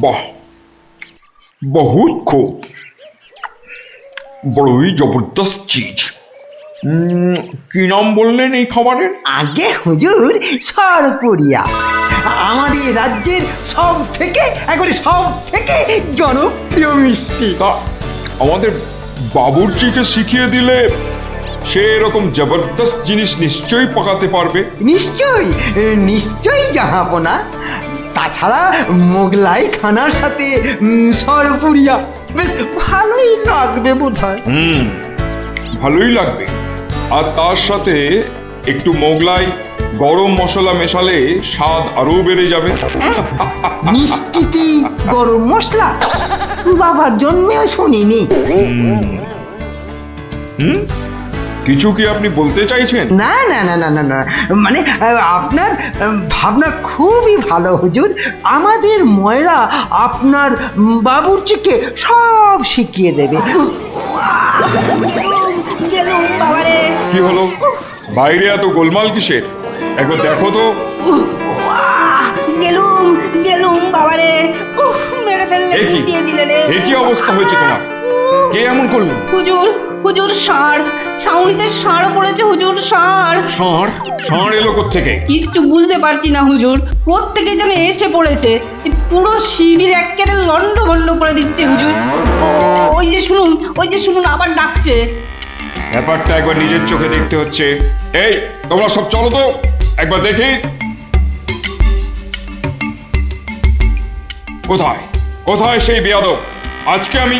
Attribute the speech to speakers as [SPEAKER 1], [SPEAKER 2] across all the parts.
[SPEAKER 1] বাহ, বহুত খুব, বড়ই জবরদস্ত চিজ। কি নাম বললেন এই খাবারের?
[SPEAKER 2] আগে হুজুর সরপুরিয়া, আমাদের রাজ্যের একবারে সব থেকে জনপ্রিয় মিষ্টি।
[SPEAKER 1] তা আমাদের বাবুর্চিকে শিখিয়ে দিলে সে এরকম জবরদস্ত জিনিস নিশ্চয়ই পাকাতে পারবে।
[SPEAKER 2] নিশ্চয়ই নিশ্চয়ই জাহাপনা। তাছাড়া মোগলাই খানার সাথে সরপুরিয়া বেশ ভালোই লাগবে বোধহয়।
[SPEAKER 1] ভালোই লাগবে। আর তার সাথে একটু মোগলাই গরম মশলা মেশালে স্বাদ আরো বেড়ে যাবে।
[SPEAKER 2] মিষ্টিতে গরম মশলা বাবার জন্মেও শুনিনি।
[SPEAKER 1] কিছু কি আপনি বলতে চাইছেন?
[SPEAKER 2] না না না না না না, মানে আপনার ভাবনা খুবই ভালো হুজুর। আমাদের ময়রা আপনার বাবুর্চিকে সব শিখিয়ে দেবে।
[SPEAKER 1] কি হলো, বাইরে এত গোলমাল কিসের? একবার দেখো তো।
[SPEAKER 3] গেলুম বাবারে, মেরে ফেললে, দিয়ে দিলে রে।
[SPEAKER 1] কি অবস্থা হয়েছে তোমার? কে এমন করলো?
[SPEAKER 3] হুজুর ষাঁড়, ছাউনিতে ষাঁড় পড়েছে হুজুর, ষাঁড়।
[SPEAKER 1] ষাঁড় এলো কোত্থেকে?
[SPEAKER 3] কিচ্ছু বুঝতে পারছি না হুজুর, কোত্থেকে যেন এসে পড়েছে। পুরো শিবির একেবারে লন্ডভন্ড করে দিচ্ছে হুজুর। ওই যে শুনুন আবার ডাকছে।
[SPEAKER 1] ব্যাপারটা একবার নিজের চোখে দেখতে হচ্ছে। এই তোমরা সব চলো তো, একবার দেখি। কোথায় কোথায় সেই বেয়াদব? আজকে আমি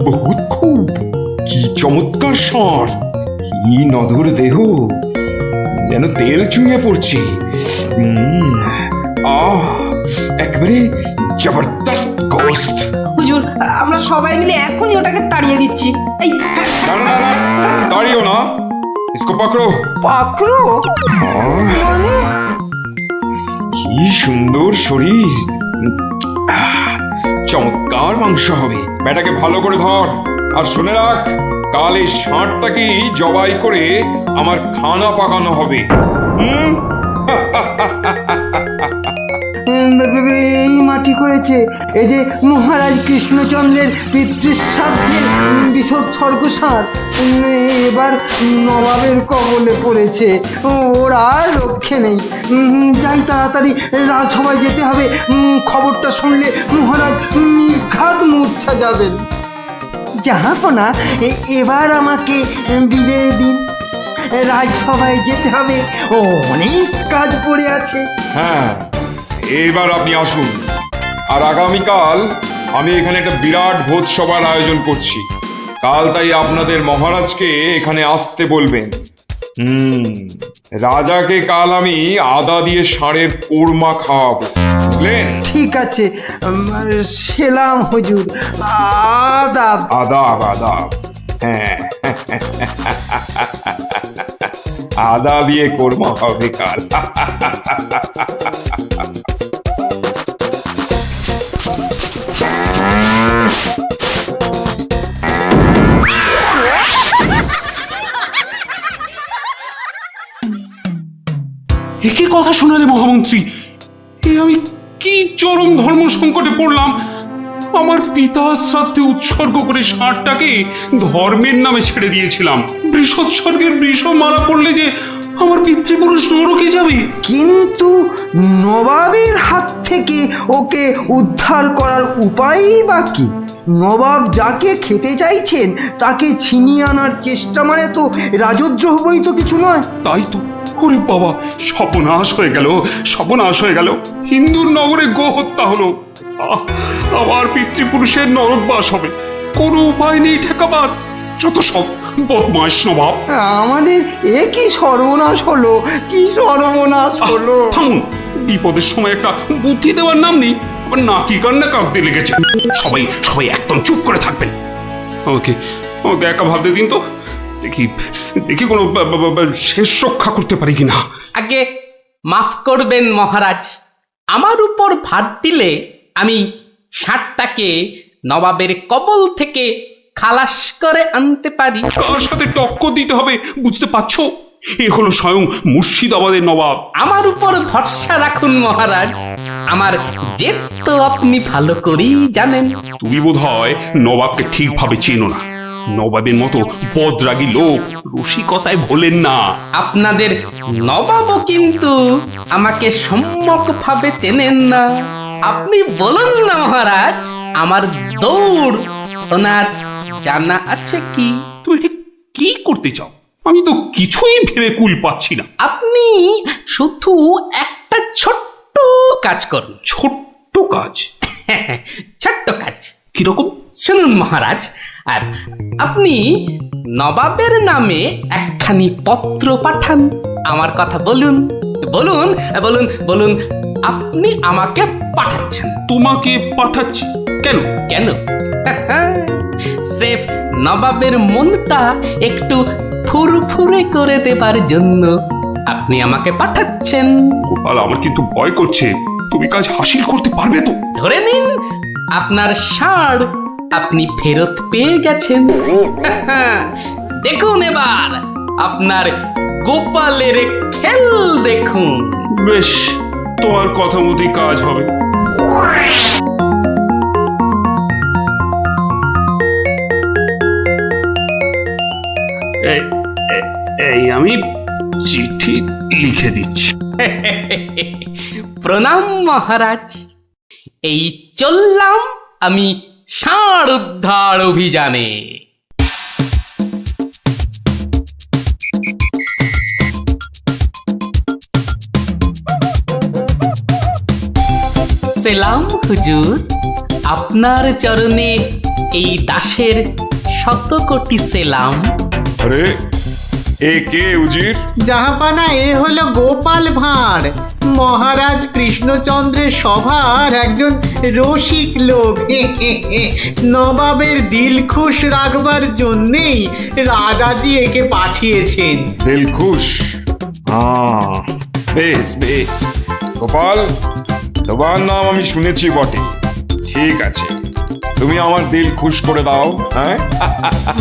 [SPEAKER 1] বহুত খুব, কি চমৎকার ষাঁড়, কি নধর দেহ, যেন তেল চুইয়ে পড়ছে। একবারে জবরদস্ত গোস্ত।
[SPEAKER 3] হুজুর আমরা সবাই মিলে এখনই ওটাকে তাড়িয়ে দিচ্ছি। এই
[SPEAKER 1] না, তাড়িও না, ইসকো পাকড়ো।
[SPEAKER 2] পাকড়ো মানে?
[SPEAKER 1] কি সুন্দর শরীর, চমৎকার মাংস হবে। বেটাকে ভালো করে ধর, আর শুনে রাখ, কাল এই ষাঁড়টাকেই জবাই করে আমার খানা পাকানো হবে।
[SPEAKER 2] এই মাটি করেছে, এই যে মহারাজ কৃষ্ণচন্দ্রের পিতৃশ্রাদ্ধের বিশোৎসর্গ সার এবার নবাবের কবলে পড়েছে। ওর আর রক্ষে নেই। যাই তাড়াতাড়ি রাজসভায় যেতে হবে। খবরটা শুনলে মহারাজ নির্ঘাত মূর্ছা যাবেন। জাহাপনা, এবার আমাকে বিদায় দিন। রাজসভায় যেতে হবে, অনেক কাজ পড়ে আছে।
[SPEAKER 1] হ্যাঁ, এবার আপনি আসুন। আর আগামীকাল আমি এখানে একটা বিরাট ভোজসভার আয়োজন করছি। কাল তাই আপনাদের মহারাজকে এখানে আসতে বলবেন। রাজাকে কাল আমি আদা দিয়ে ষাঁড়ের কোরমা খাওয়াবো, বুঝলেন?
[SPEAKER 2] ঠিক আছে, সেলাম হুজুর। আদাব।
[SPEAKER 1] আদাব আদাব। হ্যাঁ, আদা দিয়ে কোরমা হবে কাল।
[SPEAKER 4] একই কথা শোনালে মহামন্ত্রী, আমি কি চরম ধর্ম সংকটে পড়লাম। আমার পিতার শ্রাদ্ধে উৎসর্গ করে ষাঁড়টাকে ধর্মের নামে ছেড়ে দিয়েছিলাম। বৃষোৎসর্গের বৃষ মারা পড়লে যে আমার পিতৃপুরুষ নরকে যাবে।
[SPEAKER 2] কিন্তু নবাবের হাত থেকে ওকে উদ্ধার করার উপায়ই বা কি? নবাব যাকে খেতে চাইছেন তাকে ছিনিয়ে আনার চেষ্টা মানে তো রাজদ্রোহ বই তো কিছু নয়।
[SPEAKER 4] তাই তো, ওরে বাবা, সর্বনাশ হয়ে গেল, সর্বনাশ হয়ে গেল। হিন্দুর নগরে গো হত্যা হলো, আমার পিতৃপুরুষের নরকবাস হবে। কোনো উপায় নেই ঠেকাবার। যত সব বদমাইশ নবাব।
[SPEAKER 2] আমাদের এ কি সর্বনাশ হলো, কি সর্বনাশ হলো!
[SPEAKER 4] থামুন, বিপদের সময় একটা বুদ্ধি দেওয়ার নাম নেই, আবার নাকি কান্না কাঁদতে লেগেছে। সবাই সবাই একদম চুপ করে থাকবেন। আমাকে আমাকে একা ভাবতে দিন তো, দেখি দেখি কোনো শেষ রক্ষা করতে পারি কিনা।
[SPEAKER 5] আগে মাফ করবেন মহারাজ, আমার উপর ভার দিলে আমি ষাঁড়টাকে নবাবের কবল থেকে খালাস করে আনতে পারি।
[SPEAKER 4] কার সাথে টক্কর দিতে হবে বুঝতে পারছো? এ হলো স্বয়ং মুর্শিদাবাদের নবাব।
[SPEAKER 5] আমার উপর ভরসা রাখুন মহারাজ, আমার জেদ তো আপনি ভালো করেই জানেন।
[SPEAKER 4] তুমি বোধহয় নবাবকে ঠিকভাবে চেনো না। নবাবের মতো বদরাগী লোক রসিকতায় ভোলেন না।
[SPEAKER 5] আপনাদের নবাবও কিন্তু আমাকে সম্যকভাবে চেনেন না। আপনি বলুন না মহারাজ, আমার দৌড় ওনার জানা আছে কি?
[SPEAKER 4] তুমি ঠিক কি করতে চাও? আমি তো কিছুই ভেবে কুল পাচ্ছি না।
[SPEAKER 5] আপনি শুধু একটা ছোট্ট কাজ করুন।
[SPEAKER 4] ছোট্ট কাজ?
[SPEAKER 5] ছোট্ট কাজ
[SPEAKER 4] কিরকম?
[SPEAKER 5] শুনুন মহারাজ, আর আপনি নবাবের নামে একখানি পত্র পাঠান। আমার কথা বলুন বলুন বলুন বলুন, আপনি আমাকে পাঠাচ্ছেন।
[SPEAKER 4] তোমাকে পাঠাচ্ছি? কেন?
[SPEAKER 5] কেন? স্রেফ নবাবের মনটা একটু ফুরফুরে করে দেবার জন্য আপনি আমাকে পাঠাচ্ছেন।
[SPEAKER 4] গোপাল, আমার কিন্তু ভয় করছে। তুমি কাজ হাসিল করতে পারবে তো?
[SPEAKER 5] ধরে নিন আপনার ষাঁড় আপনি ফেরত পেয়ে গেছেন। দেখুন এবার আপনার গোপালের খেল দেখুন।
[SPEAKER 4] বেশ, তোমার কথা মতোই কাজ হবে। এই আমি চিঠি লিখে দিচ্ছি।
[SPEAKER 5] প্রণাম মহারাজ, এই চললাম আমি ষাঁড় উদ্ধার অভিযানে। সেলাম হুজুর, আপনার চরণে এই দাসের শত কোটি সেলাম।
[SPEAKER 1] আরে এ কে উজির?
[SPEAKER 6] জাহাপানা, এ হলো গোপাল ভাঁড়, মহারাজ কৃষ্ণচন্দ্রের সভার একজন রসিক লোক। নবাবের দিল খুশ রাখবার জন্যেই রাজাজি একে পাঠিয়েছেন।
[SPEAKER 1] দিলখুশ? হ্যাঁ, বেশ বেশ। গোপাল, তোমার নাম আমি শুনেছি বটে। ঠিক আছে, তুমি আমার দিল খুশ করে দাও। হ্যাঁ,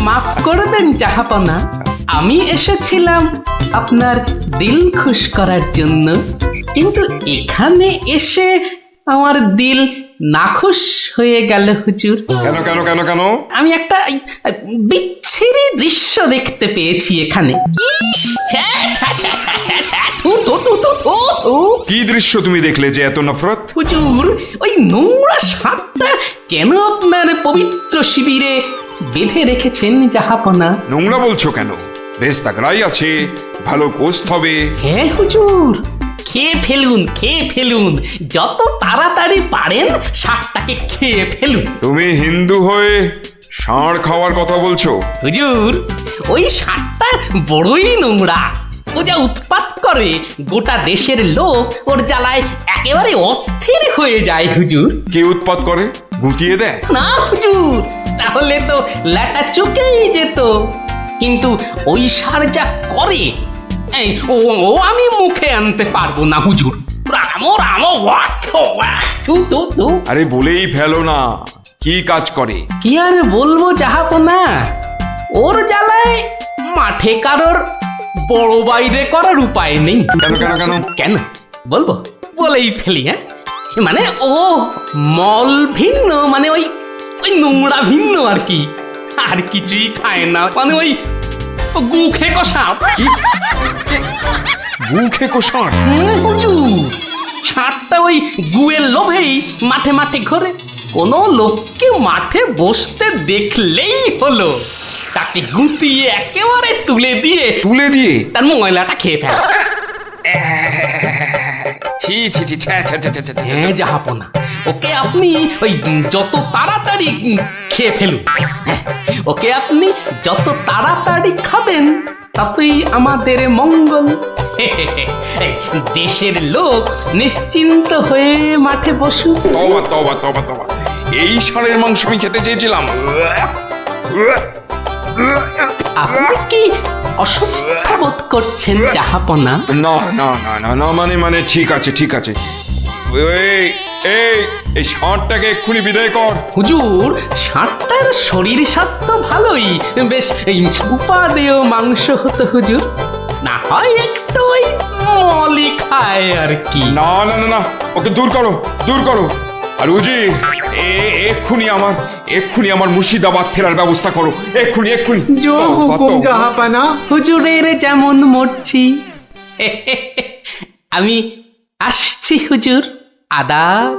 [SPEAKER 5] মাফ করবেন জাহাপনা, আমি এসেছিলাম আপনার দিল খুশ করার জন্য, কিন্তু এখানে এসে আমার দিল নাখুশ হয়ে গেল হুজুর।
[SPEAKER 1] কেন কেন কেন কেন?
[SPEAKER 5] আমি একটা বিচ্ছিরি দৃশ্য দেখতে পেয়েছি এখানে। ইস, ছ্যা, ছ্যা, ছ্যা, ছ্যা, ছ্যা, ছ্যা, থু, থু, থু, থু, থু, থু।
[SPEAKER 1] কি দৃশ্য তুমি দেখলে যে এত নফরত?
[SPEAKER 5] হুজুর, ওই নোংরা সাপটা কেন আপনার পবিত্র শিবিরে বেঁধে রেখেছেন জাহাপনা?
[SPEAKER 1] নোংরা বলছো কেন? বেশ তাগড়াই আছে, ভালো গোস্ত হবে।
[SPEAKER 5] হ্যাঁ হুজুর, খেয়ে ফেলুন, খেয়ে ফেলুন, যত তাড়াতাড়ি পারেন সাপটাকে খেয়ে ফেলুন।
[SPEAKER 1] তুমি হিন্দু হয়ে ষাঁড় খাওয়ার কথা বলছো?
[SPEAKER 5] হুজুর, ওই সাপটা বড়ই নোংরা। ও যা উৎপাত করে, গোটা দেশের লোক ওর জ্বালায় একেবারে অস্থির হয়ে যায় হুজুর।
[SPEAKER 1] কে উৎপাত করে? গুটিয়ে দেয়?
[SPEAKER 5] না হুজুর, তাহলে তো ল্যাটা চুকেই যেত। কিন্তু ওই সার যা করে, এই ও আমি মুখে আনতে পারবো না হুজুর। রামো রামো ওয়াক ওয়াক, থু থু থু।
[SPEAKER 1] আরে বলেই ফেলো না, কি কাজ করে?
[SPEAKER 5] কি আর বলবো জাহাপনা, ওর জ্বালায় মাঠে কারোর বড় বাইরে করার উপায় নেই।
[SPEAKER 1] কেন কেন কেন?
[SPEAKER 5] কেন বলবো? বলেই ফেলি। হ্যাঁ, মানে ও মল ভিন্ন, মানে ওই ওই নোংরা ভিন্ন আর কি, আর কিছুই খায় না। মানে ওই গু খেকো সাপ।
[SPEAKER 1] গু খেকো ষাঁড়?
[SPEAKER 5] হুজুর, ষাঁড়টা ওই গুয়ের লোভেই মাঠে মাঠে ঘোরে। কোনো লোককে মাঠে বসতে দেখলেই হলো তাকে গুটিয়ে একেবারে তুলে দিয়ে
[SPEAKER 1] তুলে দিয়ে?
[SPEAKER 5] তার ময়লাটা খেয়ে ফেলে।
[SPEAKER 1] ছি ছি ছি, ছ্যা, ছ্যা, ছ্যা, ছ্যা, ছ্যা, ছ্যা।
[SPEAKER 5] হ্যাঁ জাহাপনা, ওকে আপনি ওই যত তাড়াতাড়ি খেয়ে ফেলুন। হ্যাঁ, ওকে আপনি যত তাড়াতাড়ি খাবেন ততই আমাদের মঙ্গল। এই, দেশের লোক নিশ্চিন্ত হয়ে মাঠে বসুক।
[SPEAKER 1] তবা তবা তবা তবা, এই ষাঁড়ের মাংস আমি খেতে চেয়েছিলাম।
[SPEAKER 5] আপনি কি অসুস্থ বোধ করছেন জাহাপনা?
[SPEAKER 1] না না না না না, মানে মানে ঠিক আছে ঠিক আছে। এই এই এই ষাঁড়টাকে এক্ষুনি বিদায় কর।
[SPEAKER 5] হুজুর, ষাঁড়টার শরীর স্বাস্থ্য ভালোই, বেশ এই উপাদেয় মাংস হতো হুজুর। না হয় একটু ওই মলি খায় আর কি।
[SPEAKER 1] না না না না, ওকে দূর করো, দূর করো। আর উজি, এক্ষুনি আমার মুর্শিদাবাদ ফেরার ব্যবস্থা করো, এক্ষুনি এক্ষুনি।
[SPEAKER 6] জো হুকুম জাহাপানা।
[SPEAKER 5] হুজুরের যেমন মরছি। আমি আসছি হুজুর, আদাব।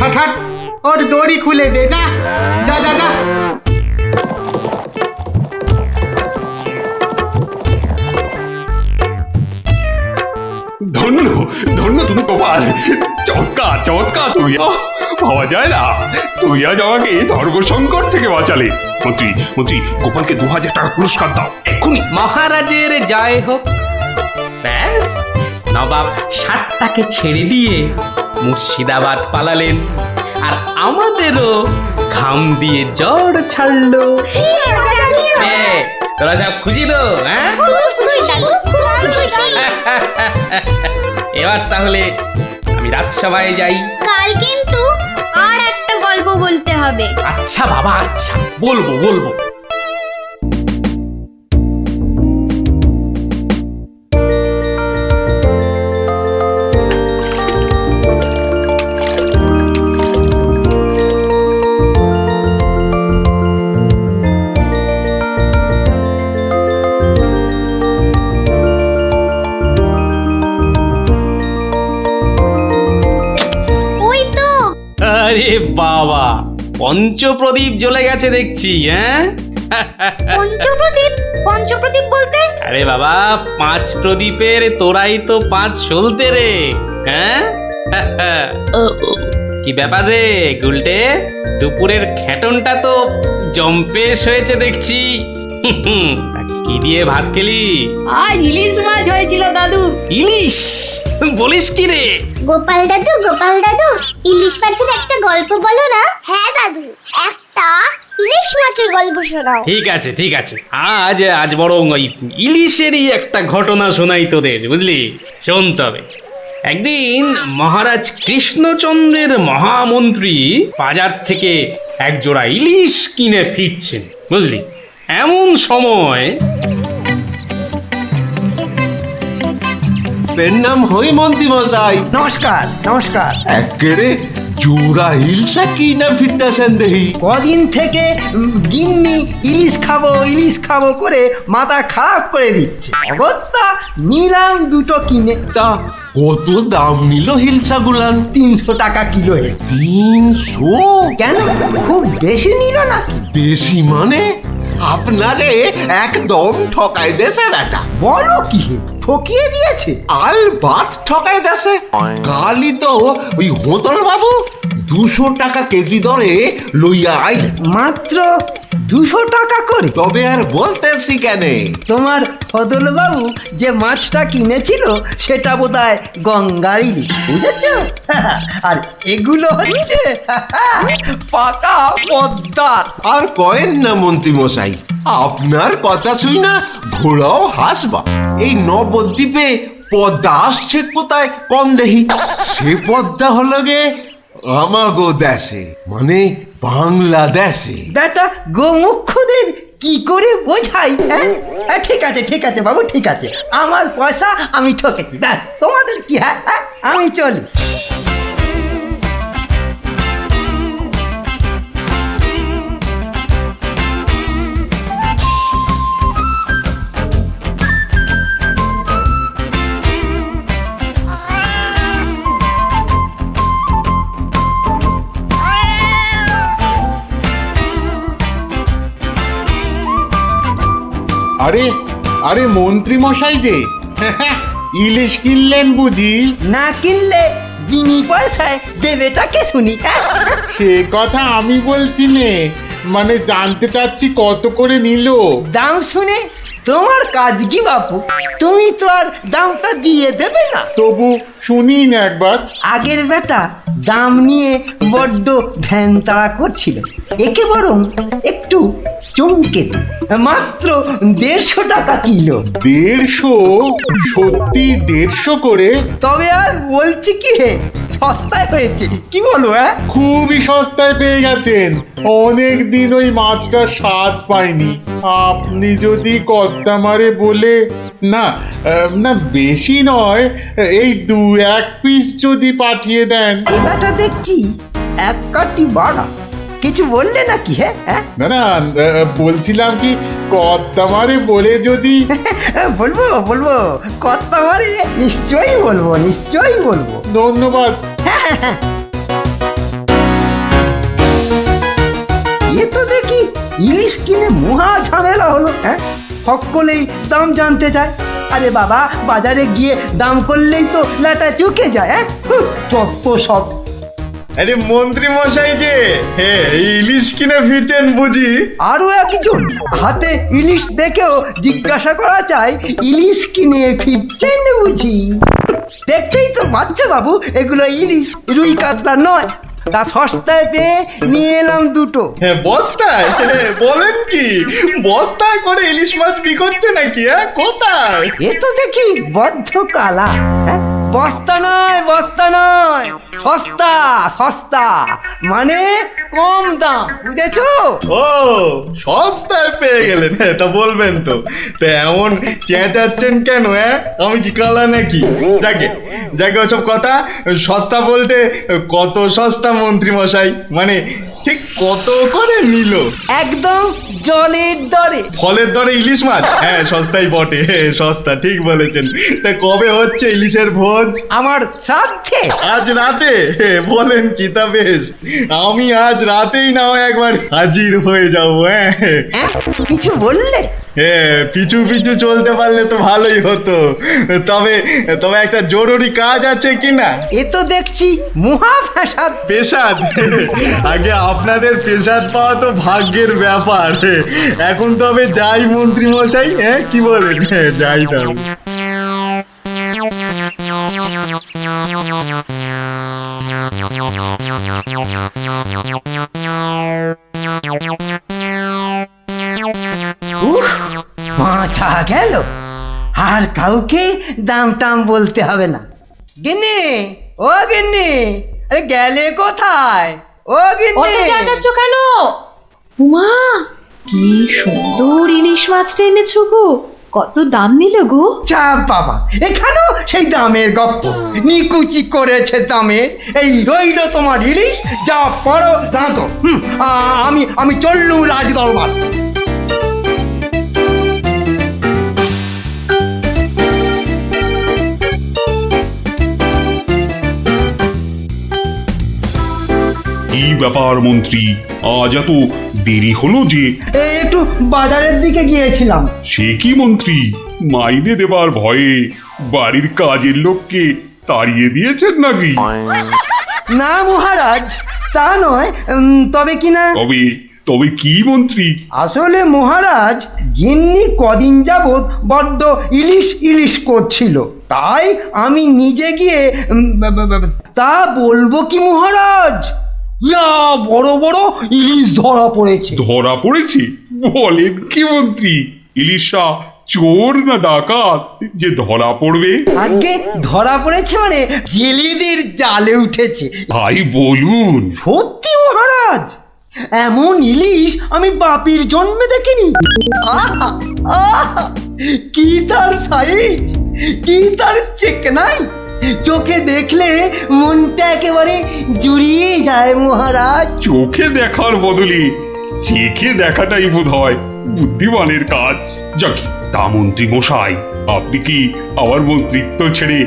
[SPEAKER 6] হাট হাট, ওর দড়ি খুলে দে, যা যা যা যা।
[SPEAKER 4] ধন্য ধন্য তুমি গোপাল, চমৎকার চমৎকার তুই। ভাবা যায় না, তুই আজ আমাকে ধর্ম সংকট থেকে বাঁচালে। মন্ত্রী মন্ত্রী, গোপালকে 2000 টাকা পুরস্কার দাও এক্ষুনি।
[SPEAKER 5] মহারাজের জয় হোক। ব্যাস, নবাব ষাটটাকে ছেড়ে দিয়ে মুর্শিদাবাদ পালালেন, আর আমাদেরও ঘাম দিয়ে জ্বর ছাড়লো। তোরা সব খুশি তো? হ্যাঁ, এবার তাহলে আমি রাজসভায় যাই।
[SPEAKER 7] কাল কিন্তু আর একটা গল্প বলতে হবে।
[SPEAKER 5] আচ্ছা বাবা, আচ্ছা, বলবো বলবো।
[SPEAKER 7] ওই তো
[SPEAKER 5] আরে বাবা, পঞ্চপ্রদীপ জ্বলে গেছে দেখছি। হ্যাঁ,
[SPEAKER 7] পঞ্চপ্রদীপ। পঞ্চপ্রদীপ বলতে?
[SPEAKER 5] আরে বাবা, 5 প্রদীপের তোরাই তো 5 সলতে রে। হ্যাঁ, কি ব্যাপার রে গুলটে, দুপুরের খেটনটা তো জম্পেশ হয়েছে দেখছি। তা কি দিয়ে ভাত খেলি?
[SPEAKER 3] আজ ইলিশ মাছ হয়েছিল দাদু।
[SPEAKER 5] ইলিশ? বলিস কি রে?
[SPEAKER 7] গোপাল দাদু, ইলিশ মাছের একটা গল্প বলো না। হ্যাঁ দাদু, একটা ইলিশ মাছের গল্প শোনাও।
[SPEAKER 5] ঠিক আছে ঠিক আছে, আজ বরং ওই ইলিশেরই একটা ঘটনা শোনাই তোদের, বুঝলি? শোন তবে। একদিন মহারাজ কৃষ্ণচন্দ্রের মহামন্ত্রী বাজার থেকে এক জোড়া ইলিশ কিনে ফিরছেন, বুঝলি? এমন সময়
[SPEAKER 8] নাম হই মন্ত্রী মশাই।
[SPEAKER 2] নমস্কার নমস্কার।
[SPEAKER 8] একেরে জোড়া হিলসা কি না ফিরতেছেন দেখি।
[SPEAKER 2] কদিন থেকে গিন্নি ইলিশ খাবো করে মাথা খারাপ করে দিচ্ছে। অগত্যা নিলাম দুটো কিনে।
[SPEAKER 8] তা কত দাম নিল হিলসা গুলান?
[SPEAKER 2] 300 টাকা কিলো।
[SPEAKER 8] 300?
[SPEAKER 2] কেন, খুব বেশি নিল নাকি?
[SPEAKER 8] বেশি মানে? আপনারে একদম ঠকাই দেছে বেটা।
[SPEAKER 2] বলো কি হে, ঠকিয়ে দিয়েছে?
[SPEAKER 8] আল বাত ঠকাই দেছে। কালই তো ওই হোতল বাবু 200 টাকা কেজি দরে লইয়া আইল।
[SPEAKER 2] মাত্র 200 টাকা করে?
[SPEAKER 8] তবে আর বলতেছি কেনে,
[SPEAKER 2] তোমার ফদলবাবু যে মাছটা কিনেছিল সেটা বোধহয় গঙ্গার ইলিশ, বুঝেছ? আর এগুলো হচ্ছে পাকা পদ্মার।
[SPEAKER 8] আর কয়েন না মন্ত্রী মশাই, আপনার কথা শুই না ঘোড়াও হাসবা। এই নবদ্বীপে পদ্মা আসছে কোথায় কম দেখি। সে পদ্মা হলো গে আমাগো দেশে, মানে বাংলাদেশে।
[SPEAKER 2] বেটা গোমুখদের কি করে বোঝাই? হ্যাঁ, ঠিক আছে বাবু, ঠিক আছে। আমার পয়সা আমি ঠকেছি, ব্যাস। তোমাদের কি? হ্যাঁ, আমি চলি।
[SPEAKER 9] আরে আরে মন্ত্রী মশাই যে ইলিশ কিনলেন বুঝি?
[SPEAKER 2] না কিনলে বিনি পয়সায় দেবেটাকে শুনি।
[SPEAKER 9] সে কথা আমি বলছি নে, মানে জানতে চাচ্ছি কত করে নিল।
[SPEAKER 2] দাম শুনে তোমার কাজ কি বাপু? তুমি তো আর দামটা দিয়ে দেবে না।
[SPEAKER 9] তবু শুনিন একবার।
[SPEAKER 2] আগের বেটা দাম নিয়ে বড্ড ভ্যান তাড়া করছিল, একে বরং একটু চমকে দিই। মাত্র 150 টাকা কিলো।
[SPEAKER 9] 150? সত্যি 150 করে?
[SPEAKER 2] তবে আর বলছি কি হে, সস্তায় হয়েছে, কি বলো?
[SPEAKER 9] খুবই সস্তায় পেয়ে গেছেন। অনেক দিন ওই মাছটার স্বাদ পাইনি। আপনি যদি কর্তা মারে বলে না না বেশি নয়, এই 2-1 পিস যদি পাঠিয়ে দেন।
[SPEAKER 2] এই বেটা দেখছি এক কাটি বাড়া, কিছু বললে নাকি? হ্যাঁ
[SPEAKER 9] না না, বলছিলাম কি কর্তা মারে বলে যদি।
[SPEAKER 2] বলবো বলবো, কথা মারে নিশ্চয়ই বলবো, নিশ্চয়ই বলবো।
[SPEAKER 9] ধন্যবাদ।
[SPEAKER 2] এ তো দেখি ইলিশ কিনে মহা ঝামেলা হলো। সকলেই দাম জানতে চায়। আরে বাবা, বাজারে গিয়ে দাম করলেই তো লাটা চুকে যায়। যত সব।
[SPEAKER 10] আরে মন্ত্রী মশাই যে ইলিশ কিনে ফিরছেন বুঝি?
[SPEAKER 2] আরো একজন হাতে ইলিশ দেখেও জিজ্ঞাসা করা চাই, ইলিশ কিনে ফিরছেন বুঝি? দেখতেই তো বাচ্চা বাবু, এগুলো ইলিশ, রুই কাতলা নয়। তা সস্তায় পেয়ে নিয়ে এলাম দুটো।
[SPEAKER 10] বস্তায়? বলেন কি, বস্তায় করে ইলিশ মাছ বিকোচ্ছে নাকি? কোথায়?
[SPEAKER 2] এ তো দেখি বদ্ধ কালা। বস্তা নয়, বস্তা নয়, সস্তা সস্তা, মানে কম দাম, বুঝেছো?
[SPEAKER 10] ও, সস্তায় পেয়ে গেলেন? তা বলবেন তো। তা এমন চেঁচাচ্ছেন কেন? আমি কি কালা নাকি? যাকে যাকে ওসব কথা। সস্তা বলতে কত সস্তা মন্ত্রী মশাই? মানে ঠিক কত করে নিল?
[SPEAKER 2] একদম জলের দরে।
[SPEAKER 10] ফলের দরে ইলিশ মাছ? সস্তাই বটে, সস্তা, ঠিক বলেছেন। তা কবে হচ্ছে ইলিশের ভোজ?
[SPEAKER 2] আমার শ্রাদ্ধে।
[SPEAKER 10] আজ রাতে? বলেন কি? তা বেশ, আমি আজ রাতেই না হয় একবার হাজির হয়ে যাবো।
[SPEAKER 2] কিছু বললে?
[SPEAKER 10] পিছু পিছু চলতে পারলে তো ভালোই হতো। তবে তবে একটা জরুরি কাজ আছে কিনা?
[SPEAKER 2] এ তো দেখছি মহা ফ্যাসাদ।
[SPEAKER 10] পেশাদ? আগে আপনাদের পেশাদ পাওয়া তো ভাগ্যের ব্যাপার। এখন তবে যাই মন্ত্রী মশাই, কি বলেন? যাই তবে।
[SPEAKER 2] মাথা গেল, আর কাউকে দাম টাম বলতে হবে না। গিন্নি, ও গিন্নি, আরে গেলে কোথায়? ও গিন্নি,
[SPEAKER 11] কেন? উমা, কি সুন্দর ইলিশ মাছটা এনেছো গো! কত দাম নিল গো?
[SPEAKER 2] চা বাবা, এখানেও সেই দামের গপ্প। নিকুচি করেছে দামে। এই রইল তোমার ইলিশ, যা পড়ো রাঁধো। আমি চললুম রাজ দরবার।
[SPEAKER 4] কি ব্যাপার মন্ত্রী, আজ এত দেরি হলো যে?
[SPEAKER 2] একটু বাজারের দিকে গিয়েছিলাম।
[SPEAKER 4] সে কি মন্ত্রী, মাইনে দেবার ভয়ে বাড়ির কাজের লোককে তাড়িয়ে দিয়েছেন নাকি?
[SPEAKER 2] না মহারাজ, তা নয়। তবে কিনা।
[SPEAKER 4] তবে তবে কি মন্ত্রী?
[SPEAKER 2] আসলে মহারাজ, গিন্নি কদিন যাবৎ বড্ড ইলিশ ইলিশ করছিল, তাই আমি নিজে গিয়ে তা বলবো কি মহারাজ, ইয়া বড় বড় ইলিশ ধরা পড়েছে।
[SPEAKER 4] ধরা পড়েছে? বলেন কি মন্ত্রী? ইলিশা চোর না ডাকাত যে ধরা পড়বে?
[SPEAKER 2] আগে ধরা পড়েছে মানে জেলেদের জালে উঠেছে।
[SPEAKER 4] ভাই বলুন।
[SPEAKER 2] সত্যি মহারাজ, এমন ইলিশ আমি বাপির জন্মে দেখিনি। আহা, আহা, কি তার সাইজ, কি তার চেকনাই, চোখে দেখলে মনটা একেবারে জুড়িয়ে যায় মহারাজ।
[SPEAKER 4] চোখে দেখার বদলে চেখে দেখাটাই বোধ হয় বুদ্ধিমানের কাজ। যাক, তা মন্ত্রী মশাই, আপনি কি আমার মন্ত্রিত্ব ছেড়ে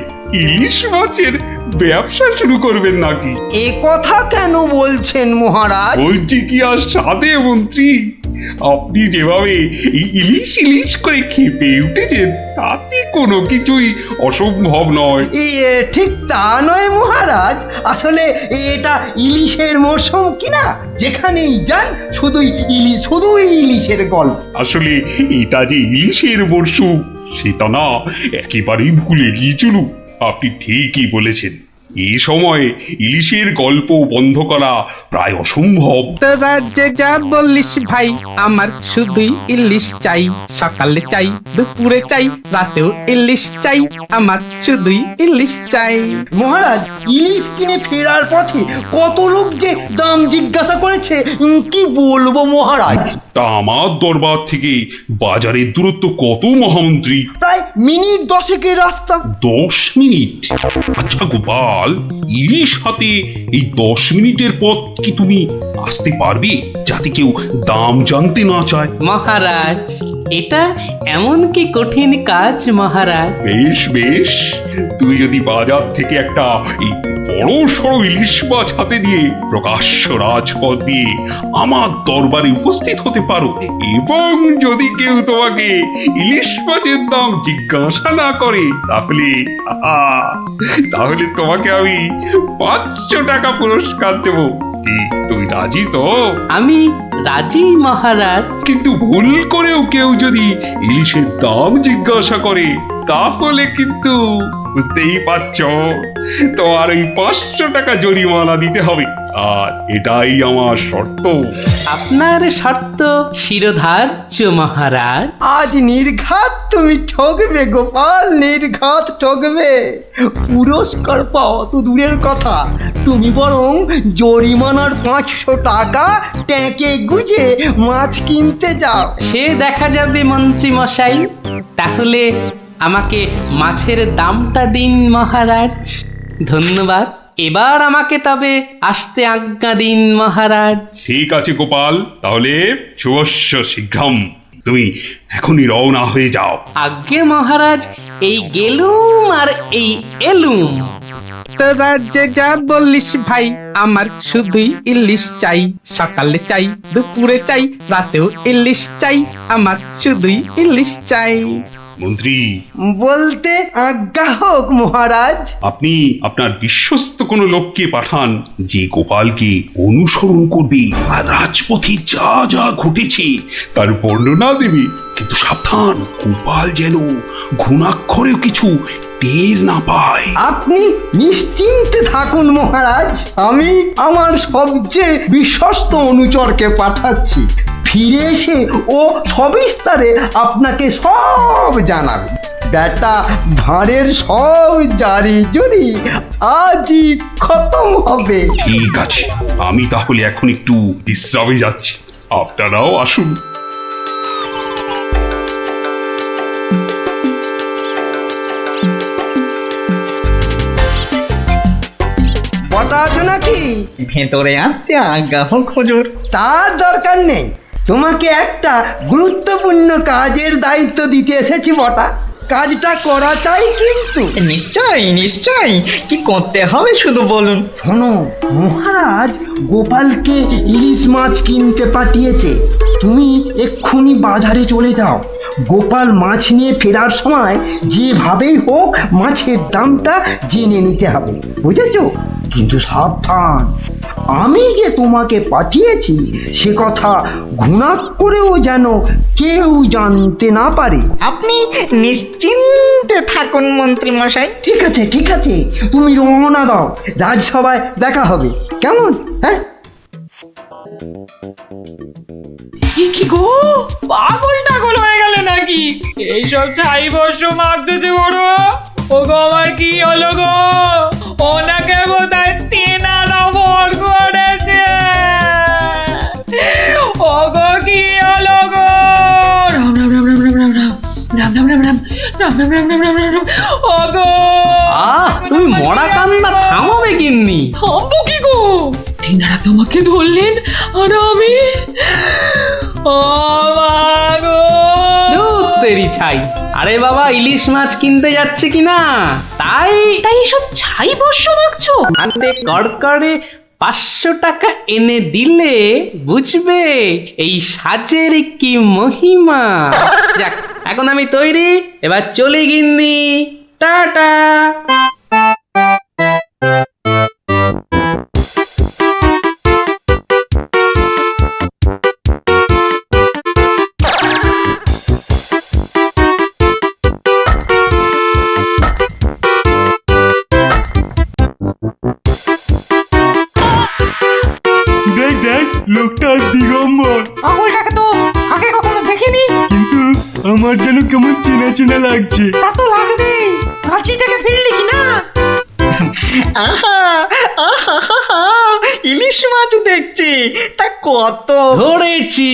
[SPEAKER 4] ইলিশ মাছের ব্যবসা শুরু করবেন নাকি?
[SPEAKER 2] এ কথা কেন বলছেন মহারাজ?
[SPEAKER 4] বলছি কি আর সাধে মন্ত্রী, আপনি যেভাবে ইলিশ ইলিশ করে খেপে উঠেছেন তাতে কোনো কিছুই অসম্ভব নয়।
[SPEAKER 2] ঠিক তা নয় মহারাজ, আসলে এটা ইলিশের মরশুম কিনা, যেখানেই যান শুধুই ইলিশ, শুধুই ইলিশের গল্প।
[SPEAKER 4] আসলে এটা যে ইলিশের মরশুম সেটা না একেবারেই ভুলে গিয়েছিল। আপনি ঠিকই বলেছেন। এই সময় ইলিশের গল্প বন্ধ করা প্রায় অসম্ভব।
[SPEAKER 12] তোরা যে যা বলিস ভাই, আমার শুধুই ইলিশ চাই। সকালে চাই, দুপুরে চাই, রাতেও ইলিশ চাই। আমার শুধুই ইলিশ চাই।
[SPEAKER 2] মহারাজ, ইলিশ কিনে ফেরার পথে কত লোক যে দাম জিজ্ঞাসা করেছে, কি বলবো মহারাজ।
[SPEAKER 4] তা আমার দরবার থেকে বাজারের দূরত্ব কত মহামন্ত্রী?
[SPEAKER 2] প্রায় মিনিট 10 রাস্তা।
[SPEAKER 4] 10 মিনিট? আচ্ছা গোপাল, ইলিশ হাতে এই 10 মিনিটের পথ কি তুমি আসতে পারবে, যাতে কেউ দাম জানতে না চায়?
[SPEAKER 5] মহারাজ, এটা এমন কি কঠিন কাজ মহারাজ?
[SPEAKER 4] বেশ বেশ, তুমি যদি বাজার থেকে একটা এই বড় সড়ো ইলিশ মাছ হাতে নিয়ে প্রকাশ্য রাজপথ দিয়ে আমার দরবারে উপস্থিত হতে পারো, এবং যদি কেউ তোমাকে ইলিশ মাছের দাম জিজ্ঞাসা না করে, তাহলে তোমাকে আমি 500 টাকা পুরস্কার দেব। কি তুমি রাজি তো?
[SPEAKER 5] আমি রাজি মহারাজ।
[SPEAKER 4] কিন্তু ভুল করেও কেউ যদি ইলিশের দাম জিজ্ঞাসা করে, তাহলে কিন্তু বুঝতেই পারছো, তোমার ওই 500 টাকা জরিমানা দিতে হবে। আর এটাই আমার শর্ত।
[SPEAKER 5] আপনার শর্ত শিরোধার্য মহারাজ।
[SPEAKER 2] আজ নির্ঘাত তুমি ঠকবে গোপাল, নির্ঘাত ঠকবে। পুরস্কার পাওয়া তো দূরের কথা, তুমি বরং জরিমানার 500 টাকা ট্যাঁকে গুজে মাছ কিনতে যাও।
[SPEAKER 5] সে দেখা যাবে মন্ত্রী মশাই। তাহলে আমাকে মাছের দামটা দিন মহারাজ। ধন্যবাদ। এবার আমাকে তবে আসতে আজ্ঞা দিন মহারাজ।
[SPEAKER 4] ঠিক আছে গোপাল, তাহলে শুভস্য শীঘ্রম। তুমি এখনই রওনা হয়ে যাও।
[SPEAKER 5] আজ্ঞে মহারাজ, এই গেলুম আর এই এলুম।
[SPEAKER 12] তোরা যে যা বলিস ভাই, আমার শুধুই ইলিশ চাই। সকালে চাই, দুপুরে চাই, রাতেও ইলিশ চাই। আমার শুধুই ইলিশ চাই।
[SPEAKER 4] মন্ত্রী,
[SPEAKER 2] বলতে আজ্ঞা হোক মহারাজ।
[SPEAKER 4] আপনি আপনার বিশ্বস্ত কোনো লোককে পাঠান, যে গোপালকে অনুসরণ করবে আর রাজপথে যা যা ঘটেছে তার বর্ণনা দেবে। কিন্তু সাবধান, গোপাল যেন ঘুণাক্ষরেও কিছু টের না পায়।
[SPEAKER 2] আপনি নিশ্চিন্তে থাকুন মহারাজ, আমি আমার সবচেয়ে বিশ্বস্ত অনুচরকে পাঠাচ্ছি। ফিরে এসে ও সবিস্তারে আপনাকে সব জানাবে। বেটা ভাঁড়ের সব জারি জুরি আজই খতম হবে।
[SPEAKER 4] ঠিক আছে, আমি তাহলে এখন একটু বিশ্রামে যাচ্ছি, আপনারাও আসুন।
[SPEAKER 2] বটা আছো নাকি?
[SPEAKER 6] ভেতরে আসতে আজ্ঞা হোক হুজুর।
[SPEAKER 2] তার দরকার নেই, তোমাকে একটা গুরুত্বপূর্ণ কাজের দায়িত্ব দিতে এসেছি বটা। কাজটা করা চাই কিন্তু।
[SPEAKER 6] নিশ্চয়ই নিশ্চয়ই, কি করতে হবে শুধু বলুন।
[SPEAKER 2] শোনো, মহারাজ গোপালকে ইলিশ মাছ কিনতে পাঠিয়েছে। তুমি এক্ষুনি বাজারে চলে যাও। গোপাল মাছ নিয়ে ফেরার সময় যেভাবেই হোক মাছের দামটা জেনে নিতে হবে, বুঝেছো? কিন্তু সাবধান, আমি যে তোমাকে পাঠিয়েছি সে কথা ঘুণাক্ষরেও যেন কেউ জানতে না পারে।
[SPEAKER 6] আপনি নিশ্চিন্তে থাকুন মন্ত্রী মশাই।
[SPEAKER 2] ঠিক আছে ঠিক আছে, তুমি রওনা দাও, রাজসভায় দেখা হবে, কেমন? হ্যাঁ,
[SPEAKER 11] কি গো, পাগল টাগল হয়ে গেলে নাকি? এইসব ছাই বর্ষ মাগতেছে বড়। ও গো, আমার কি হলো গো? ওনাকে বোধহয় তেনারা ভর করেছে। ও গো, কি হলো গো? রাম রাম রাম রাম রাম রাম রাম রাম রাম রাম রাম রাম রাম রাম রাম রাম রাম। ও গো,
[SPEAKER 5] তুমি মরা কান্না থামাবে কিন্নি?
[SPEAKER 11] থামবো কি গো? তেনারা তোমাকে ধরলেন আর আমি
[SPEAKER 5] তেরি ছাই। আরে বাবা, ইলিশ মাছ কিনতে যাচ্ছে কিনা, তাই
[SPEAKER 11] এসব ছাই বর্ষ মাগছো?
[SPEAKER 5] হাতে কড়কড়ে 500 টাকা এনে দিলে বুঝবে এই সাজের কি মহিমা। যাক, এখন আমি তৈরি, এবার চলে গিন্নি। টাটা।
[SPEAKER 10] আমার যেন কেমন চেনা চেনা লাগছে।
[SPEAKER 6] তা তো লাগবে, কাঁচি থেকে ফিরলি কি না? আহা আহা আহা, ইলিশ মাছ দেখছি, তা কত?
[SPEAKER 5] ধরেছি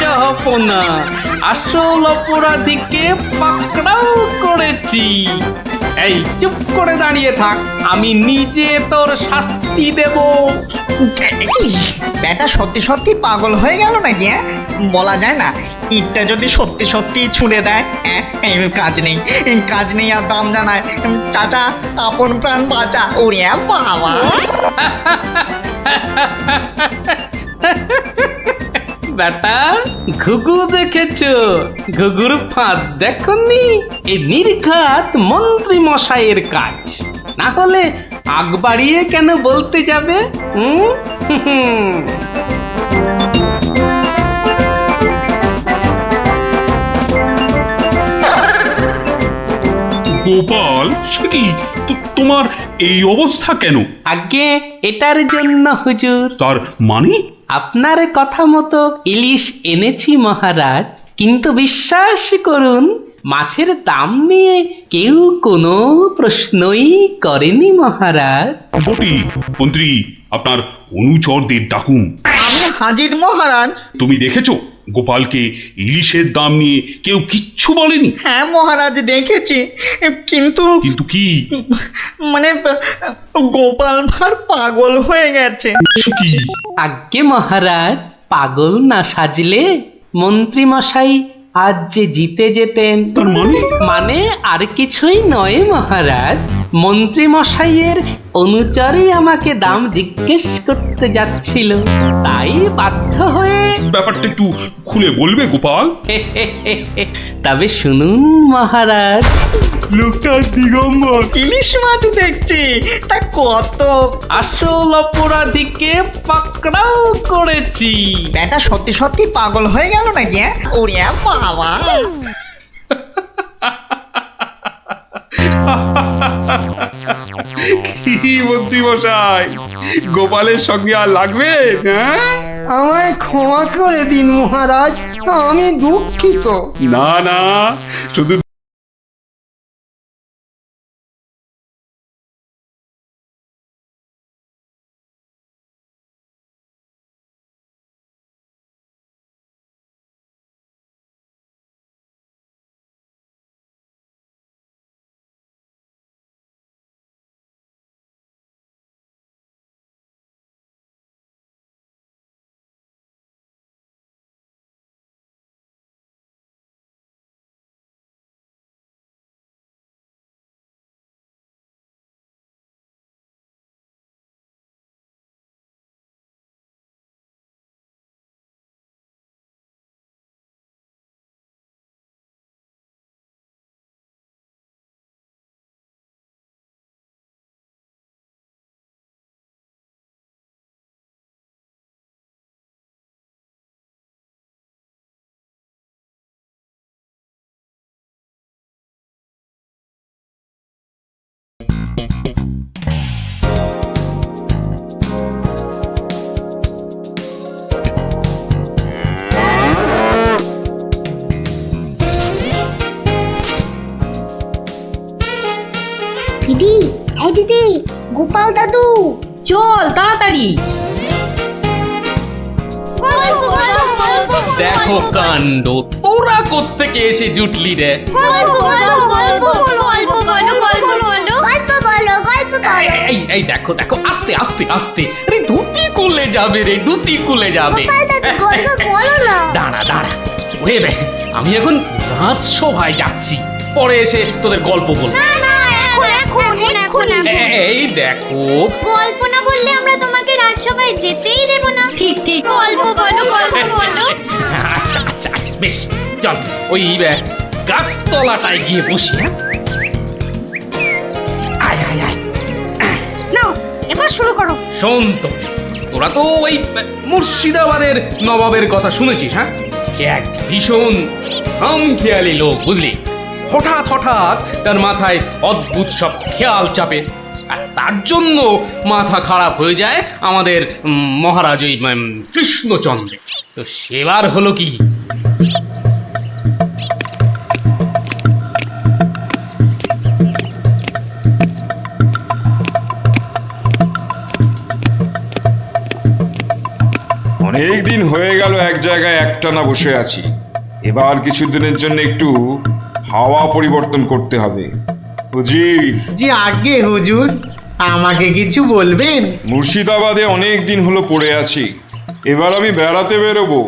[SPEAKER 5] জাহাপনা, আসল অপরাধীকে পাকড়াও করেছি। এই চুপ করে দাঁড়িয়ে থাক, আমি নিজে তোর শাস্তি দেব।
[SPEAKER 6] ব্যাটা সত্যি সত্যি পাগল হয়ে গেল নাকি? বলা যায় না, ইটটা যদি সত্যি সত্যি ছুঁড়ে দেয়। কাজ নেই আর দাম জানায়। চাচা, আপন প্রাণ বাঁচা। ওরে বাবা!
[SPEAKER 5] বেটা, ঘুঘু দেখেছো? ঘুঘুর ফাঁদ দেখনি? এই নির্ঘাত মন্ত্রী মশাইয়ের কাজ। না হলে আগ বাড়িয়ে কেন বলতে যাবে?
[SPEAKER 4] গোপাল, সে কি তোমার এই অবস্থা কেন?
[SPEAKER 5] আগে এটার জন্য হুজুর।
[SPEAKER 4] তার মানে?
[SPEAKER 5] আপনার কথা মতো ইলিশ এনেছি মহারাজ, কিন্তু বিশ্বাস করুন, মাছের দাম নিয়ে কেউ কোনো প্রশ্নই করেনি মহারাজ।
[SPEAKER 4] বটি, মন্ত্রী, আপনার অনুচরদের ডাকুন।
[SPEAKER 6] আমি হাজির মহারাজ।
[SPEAKER 4] তুমি দেখেছো গোপালকে ইলিশের দাম নিয়ে কেউ কিচ্ছু বলেনি?
[SPEAKER 6] হ্যাঁ মহারাজ, দেখেছি। কিন্তু
[SPEAKER 4] কিন্তু কি?
[SPEAKER 6] মানে গোপাল ভাঁড় পাগল হয়ে গেছে।
[SPEAKER 4] কি?
[SPEAKER 5] আজ্ঞে মহারাজ, পাগল না সাজলে মন্ত্রী মশাই আজ যে জিতে যেতেন।
[SPEAKER 4] তার মানে?
[SPEAKER 5] মানে আর কিছুই নয় মহারাজ, মন্ত্রী মশাইয়ের অনুচরই আমাকে দাম জিজ্ঞেস করতে যাচ্ছিল, তাই বাধ্য হয়ে।
[SPEAKER 4] ব্যাপারটা একটু খুলে বলবে গোপাল?
[SPEAKER 5] তবে শুনুন মহারাজ।
[SPEAKER 10] লোকটা দিগম্বর।
[SPEAKER 6] ইলিশ মাছ দেখছি, তা কত?
[SPEAKER 5] আসল অপরাধীকে পাকড়াও করেছি।
[SPEAKER 6] ব্যাটা সত্যি সত্যি পাগল হয়ে গেল নাকি? ওরে বাবা!
[SPEAKER 1] কি মন্ত্রী মশাই, গোপালের সঙ্গে আর লাগবে? হ্যাঁ,
[SPEAKER 2] আমায় ক্ষমা করে দিন মহারাজ, আমি দুঃখিত।
[SPEAKER 1] না না, শুধু
[SPEAKER 7] দিদি, এই দিদি, গোপাল দাদু,
[SPEAKER 3] চল তাড়াতাড়ি।
[SPEAKER 5] দেখো কাণ্ড, তোরা কোত্থেকে এসে জুটলি রে? এই দেখো দেখো, আস্তে আস্তে আস্তে, আরে ধুতি খুলে যাবে রে, ধুতি খুলে যাবে। দাঁড়া দাঁড়া, ওরে রে, আমি এখন রাজসভায় যাচ্ছি, পরে এসে তোদের গল্প বলবো। এই দেখো,
[SPEAKER 7] গল্প না বললে আমরা তোমাকে রাজসভায় যেতেই দেব না।
[SPEAKER 3] ঠিক ঠিক,
[SPEAKER 7] গল্প বলো, গল্প বলো।
[SPEAKER 5] আচ্ছা আচ্ছা আচ্ছা, বেশ, চল ওই গাছতলাটায় গিয়ে বসি। হ্যাঁ, আয় আয় আয়,
[SPEAKER 7] নাও এবার শুরু করো।
[SPEAKER 5] শোন তো, তোরা তো ওই মুর্শিদাবাদের নবাবের কথা শুনেছিস? হ্যাঁ, সে এক ভীষণ খামখেয়ালি লোক, বুঝলি? হঠাৎ হঠাৎ তার মাথায় অদ্ভুত সব খেয়াল চাপে, আর তার জন্য মাথা খারাপ হয়ে যায় আমাদের মহারাজ ওই কৃষ্ণচন্দ্রের। তো সেবার হলো কি,
[SPEAKER 1] গেল এক জায়গায় একটানা বসে আছি। এবার কিছুদিনের জন্য একটু হাওয়া পরিবর্তন করতে হবে। হুজির,
[SPEAKER 6] জি আগে হুজুর, আমাকে কিছু বলবেন?
[SPEAKER 1] মুর্শিদাবাদে অনেক দিন হলো পড়ে আছি, এবার আমি বেড়াতে বেরোবো,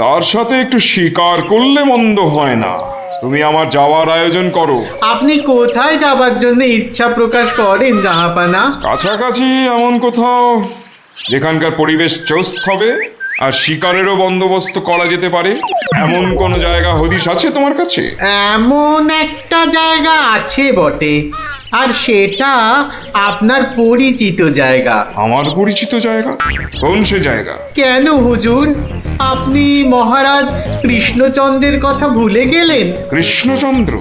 [SPEAKER 1] তার সাথে একটু শিকার করলে মন্দ হয় না। তুমি আমার যাওয়ার আয়োজন করো।
[SPEAKER 6] আপনি কোথায় যাবার জন্য ইচ্ছা প্রকাশ করেন জাহাপানা?
[SPEAKER 1] কাছাকাছি এমন কোথাও যেখানকার পরিবেশ চোস্ত হবে আর শিকারেরও বন্দোবস্ত করা যেতে পারে, এমন কোন জায়গা হদিশ আছে তোমার কাছে?
[SPEAKER 6] এমন একটা জায়গা আছে বটে, আর সেটা আপনার পরিচিত জায়গা।
[SPEAKER 1] আমার পরিচিত জায়গা? কোন সে জায়গা?
[SPEAKER 6] কেন হুজুর, আপনি মহারাজ কৃষ্ণচন্দ্রের কথা ভুলে গেলেন?
[SPEAKER 1] কৃষ্ণচন্দ্র?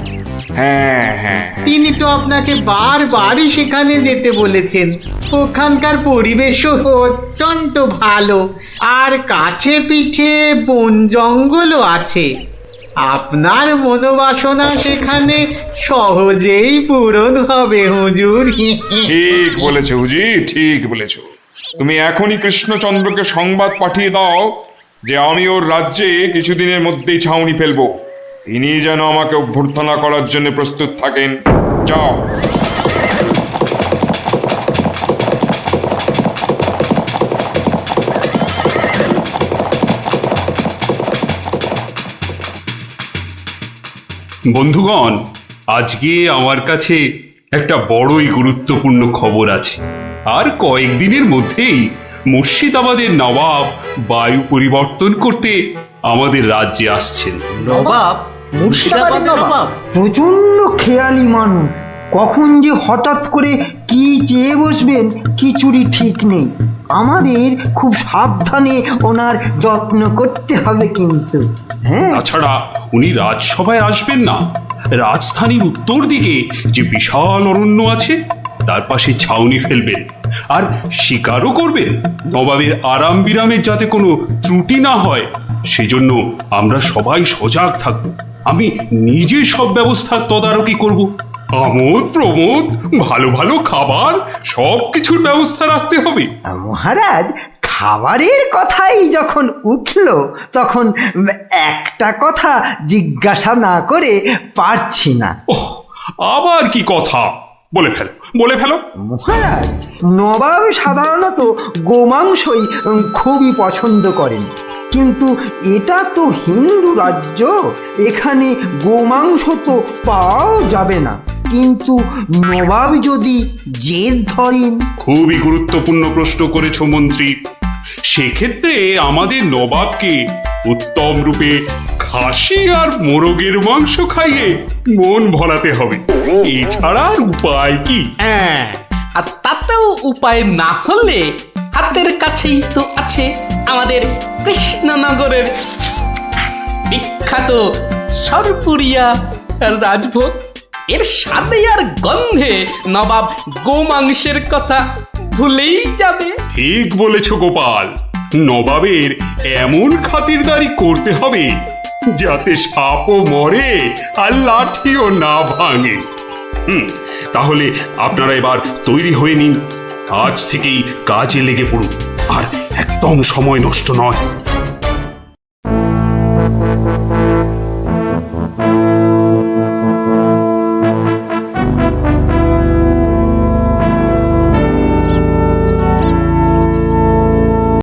[SPEAKER 1] হ্যাঁ হ্যাঁ,
[SPEAKER 6] তিনি তো আপনাকে বারবারই সেখানে যেতে বলেছেন। ওখানকার পরিবেশও অত্যন্ত ভালো, আর কাছে পিঠে বন জঙ্গলও আছে। আপনার মনোবাসনা সেখানে সহজেই পূরণ হবে হুজুর।
[SPEAKER 1] ঠিক বলেছো হুজি, ঠিক বলেছো। তুমি এখনই কৃষ্ণচন্দ্রকে সংবাদ পাঠিয়ে দাও যে আমি ওর রাজ্যে কিছুদিনের মধ্যেই ছাউনি ফেলবো। তিনি যেন আমাকে অভ্যর্থনা করার জন্য প্রস্তুত থাকেন। যাও।
[SPEAKER 4] বন্ধুগণ, আজকে আমার কাছে একটা বড়ই গুরুত্বপূর্ণ খবর আছে। আর কয়েকদিনের মধ্যেই মুর্শিদাবাদের নবাব বায়ু পরিবর্তন করতে আমাদের রাজ্যে আসছেন।
[SPEAKER 6] নবাব? মুর্শিদাবাদের নবাব?
[SPEAKER 2] প্রচন্ড খেয়ালি মানুষ, কখন যে হঠাৎ করে কি চেয়ে বসবেন কিছুরই ঠিক নেই। আমাদের খুব সাবধানে ওনার যত্ন করতে হবে কিন্তু। হ্যাঁ,
[SPEAKER 4] তাছাড়া উনি রাজসভায় আসবেন না, রাজধানীর উত্তর দিকে যে বিশাল অরণ্য আছে তার পাশে ছাউনি ফেলবেন, আর শিকারও করবেন। নবাবের আরাম বিরামের যাতে কোনো ত্রুটি না হয় সেজন্য আমরা সবাই সজাগ থাকব। আমি নিজে সব ব্যবস্থার তদারকি করব। আমোদ প্রমোদ, ভালো ভালো খাবার, সব কিছুর ব্যবস্থা রাখতে হবে।
[SPEAKER 2] মহারাজ, খাবারের কথাই যখন উঠলো তখন একটা কথা জিজ্ঞাসা না করে পারছি না।
[SPEAKER 4] ওহ, আবার কি কথা? বলে ফেলো, বলে ফেলো।
[SPEAKER 2] মহারাজ, নবাব সাধারণত গোমাংসই খুবই পছন্দ করেন, কিন্তু এটা তো হিন্দু রাজ্য, এখানে গোমাংস তো পাওয়াও যাবে না। কিন্তু নবাব যদি জেদ ধরেন।
[SPEAKER 4] খুবই গুরুত্বপূর্ণ প্রশ্ন করেছো মন্ত্রী। সেক্ষেত্রে আমাদের নবাবকে উত্তম রূপে খাসি আর মোরগের মাংস খাইয়ে মন ভরাতে হবে। এছাড়া আর উপায় কি?
[SPEAKER 5] হ্যাঁ, আর তাতেও উপায় না হলে হাতের কাছেই তো আছে আমাদের কৃষ্ণনগরের বিখ্যাত সরপুরিয়া রাজভোগ। এর স্বাদে আর গন্ধে নবাব গোমাংসের কথা ভুলেই যাবে।
[SPEAKER 4] ঠিক বলেছো গোপাল, নবাবের এমন খাতিরদারি করতে হবে যাতে সাপও মরে আর লাঠিও না ভাঙে। তাহলে আপনারা এবার তৈরি হয়ে নিন, আজ থেকেই কাজে লেগে পড়ুন, আর একদম সময় নষ্ট নয়।